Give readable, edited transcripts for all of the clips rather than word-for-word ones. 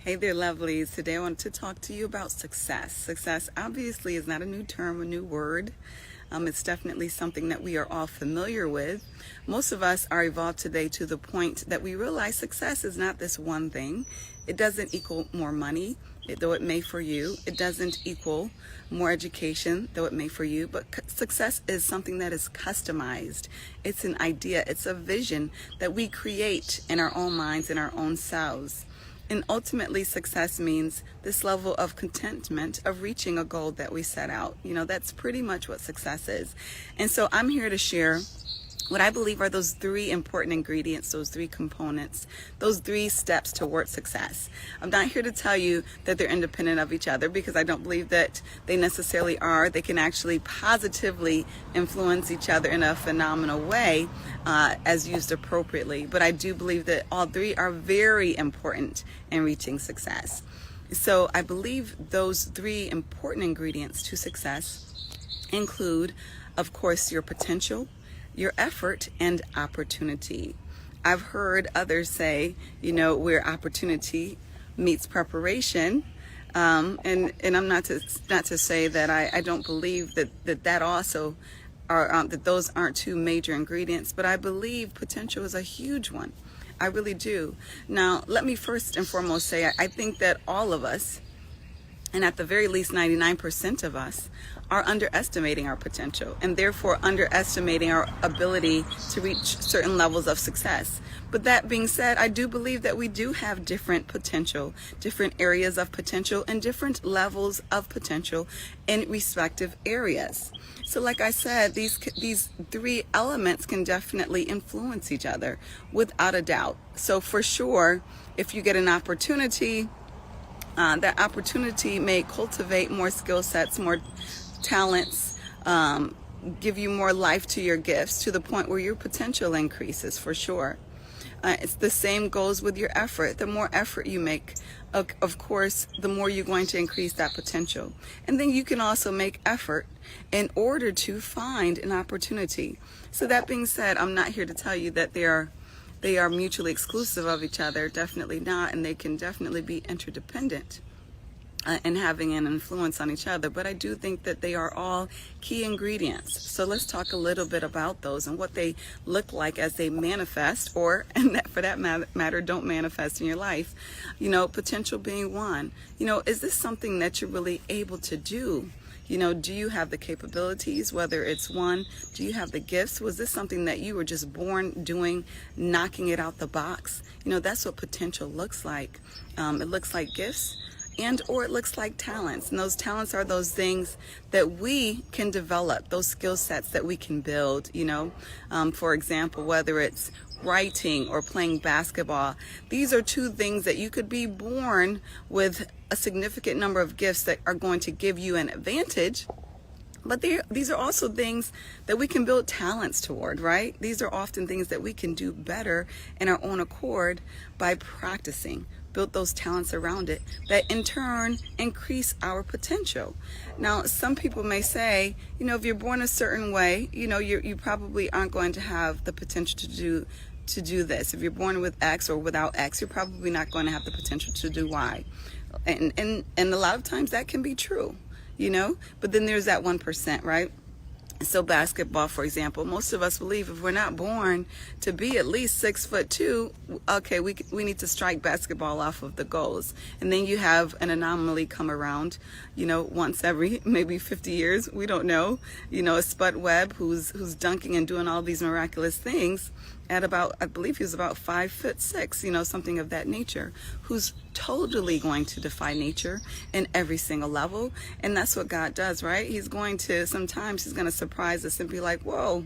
Hey there, lovelies. Today I want to talk to you about success. Success obviously is not a new term, a new word. It's definitely something that we are all familiar with. Most of us are evolved today to the point that we realize success is not this one thing. It doesn't equal more money, though it may for you. It doesn't equal more education, though it may for you. But success is something that is customized. It's an idea. It's a vision that we create in our own minds, in our own selves. And ultimately, success means this level of contentment of reaching a goal that we set out. That's pretty much what success is. And so I'm here to share what I believe are those three important ingredients, those three components, those three steps toward success. I'm not here to tell you that they're independent of each other, because I don't believe that they necessarily are. They can actually positively influence each other in a phenomenal way as used appropriately. But I do believe that all three are very important in reaching success. So I believe those three important ingredients to success include, of course, your potential, your effort, and opportunity. I've heard others say, where opportunity meets preparation. And I'm not to say that I don't believe that also are that those aren't two major ingredients, but I believe potential is a huge one. I really do. Now, let me first and foremost say I think that all of us, and at the very least 99% of us, are underestimating our potential, and therefore underestimating our ability to reach certain levels of success. But that being said, I do believe that we do have different potential, different areas of potential, and different levels of potential in respective areas. So like I said, these three elements can definitely influence each other without a doubt. So for sure, if you get an opportunity, that opportunity may cultivate more skill sets, more talents, give you more life to your gifts, to the point where your potential increases, for sure. It's the same goes with your effort. The more effort you make, of course, the more you're going to increase that potential. And then you can also make effort in order to find an opportunity. So that being said, I'm not here to tell you that they are mutually exclusive of each other. Definitely not. And they can definitely be interdependent and having an influence on each other. But I do think that they are all key ingredients. So let's talk a little bit about those and what they look like as they manifest, or, and that, for that matter, don't manifest in your life. Potential being one. Is this something that you're really able to do? Do you have the capabilities, whether it's one, do you have the gifts? Was this something that you were just born doing, knocking it out the box? That's what potential looks like. It looks like gifts, or it looks like talents. And those talents are those things that we can develop, those skill sets that we can build, for example, whether it's writing or playing basketball. These are two things that you could be born with a significant number of gifts that are going to give you an advantage. But these are also things that we can build talents toward, right? These are often things that we can do better in our own accord by practicing. Build those talents around it that in turn increase our potential. Now, some people may say, if you're born a certain way, you probably aren't going to have the potential to do this. If you're born with X or without X, you're probably not going to have the potential to do Y. And a lot of times that can be true, but then there's that 1%, right? So basketball, for example, most of us believe if we're not born to be at least 6'2", okay, we need to strike basketball off of the goals. And then you have an anomaly come around, once every maybe 50 years, we don't know, a Spud Webb who's dunking and doing all these miraculous things at about, I believe he was about 5'6", something of that nature, who's totally going to defy nature in every single level. And that's what God does, right? Sometimes he's going to surprise us and be like, whoa,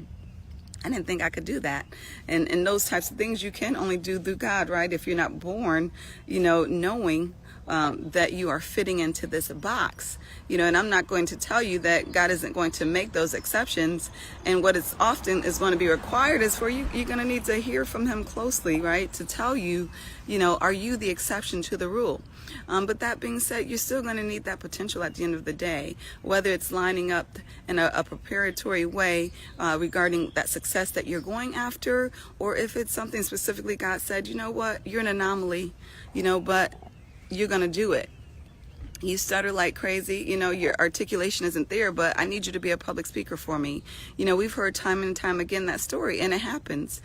I didn't think I could do that. And those types of things you can only do through God, right? If you're not born, knowing that you are fitting into this box, and I'm not going to tell you that God isn't going to make those exceptions. And what is often is going to be required is for you're going to need to hear from him closely, right? To tell you, are you the exception to the rule? But that being said, you're still going to need that potential at the end of the day, whether it's lining up in a preparatory way regarding that success that you're going after, or if it's something specifically God said, you know what, you're an anomaly, but you're going to do it. You stutter like crazy, your articulation isn't there, but I need you to be a public speaker for me. We've heard time and time again that story, and it happens.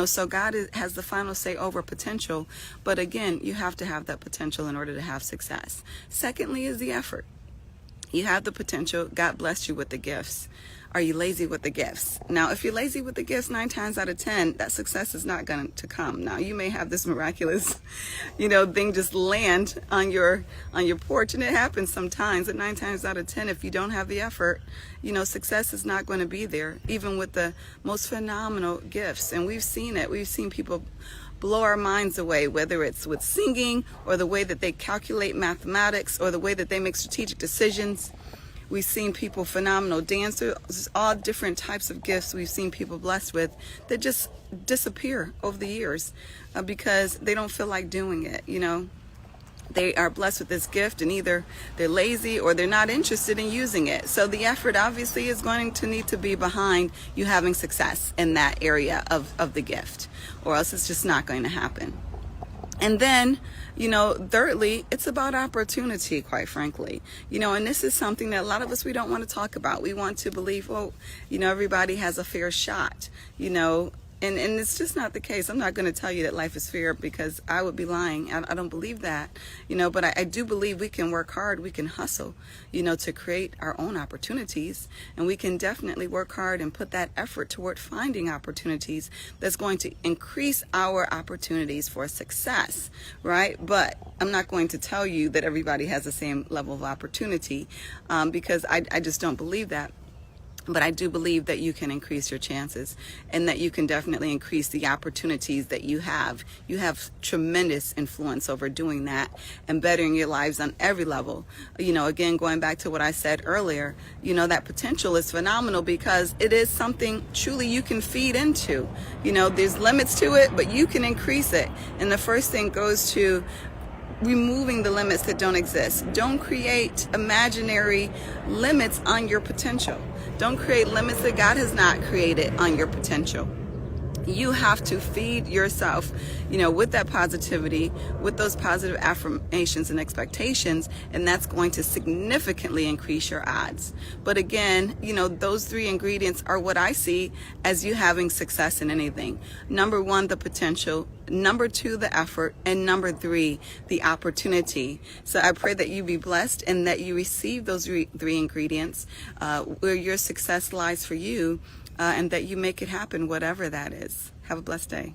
So God has the final say over potential, but again, you have to have that potential in order to have success. Secondly is the effort. You have the potential. God blessed you with the gifts. Are you lazy with the gifts? Now, if you're lazy with the gifts, 9 times out of 10, that success is not going to come. Now, you may have this miraculous, thing just land on your porch, and it happens sometimes. But 9 times out of 10, if you don't have the effort, success is not going to be there, even with the most phenomenal gifts. And we've seen it. We've seen people blow our minds away, whether it's with singing or the way that they calculate mathematics or the way that they make strategic decisions. We've seen people, phenomenal dancers, all different types of gifts we've seen people blessed with that just disappear over the years because they don't feel like doing it, They are blessed with this gift, and either they're lazy or they're not interested in using it. So the effort obviously is going to need to be behind you having success in that area of the gift, or else it's just not going to happen. And then, thirdly, it's about opportunity, quite frankly. And this is something that a lot of us, we don't want to talk about. We want to believe, everybody has a fair shot, And it's just not the case. I'm not going to tell you that life is fair because I would be lying. I don't believe that, but I do believe we can work hard. We can hustle, to create our own opportunities. And we can definitely work hard and put that effort toward finding opportunities that's going to increase our opportunities for success, right? But I'm not going to tell you that everybody has the same level of opportunity because I just don't believe that. But I do believe that you can increase your chances and that you can definitely increase the opportunities that you have. You have tremendous influence over doing that and bettering your lives on every level. Again, going back to what I said earlier, that potential is phenomenal because it is something truly you can feed into. There's limits to it, but you can increase it. And the first thing goes to removing the limits that don't exist. Don't create imaginary limits on your potential. Don't create limits that God has not created on your potential. You have to feed yourself, with that positivity, with those positive affirmations and expectations, and that's going to significantly increase your odds. But again, those 3 ingredients are what I see as you having success in anything. Number 1, the potential. Number 2, the effort. And number 3, the opportunity. So I pray that you be blessed and that you receive those 3 ingredients where your success lies for you. And that you make it happen, whatever that is. Have a blessed day.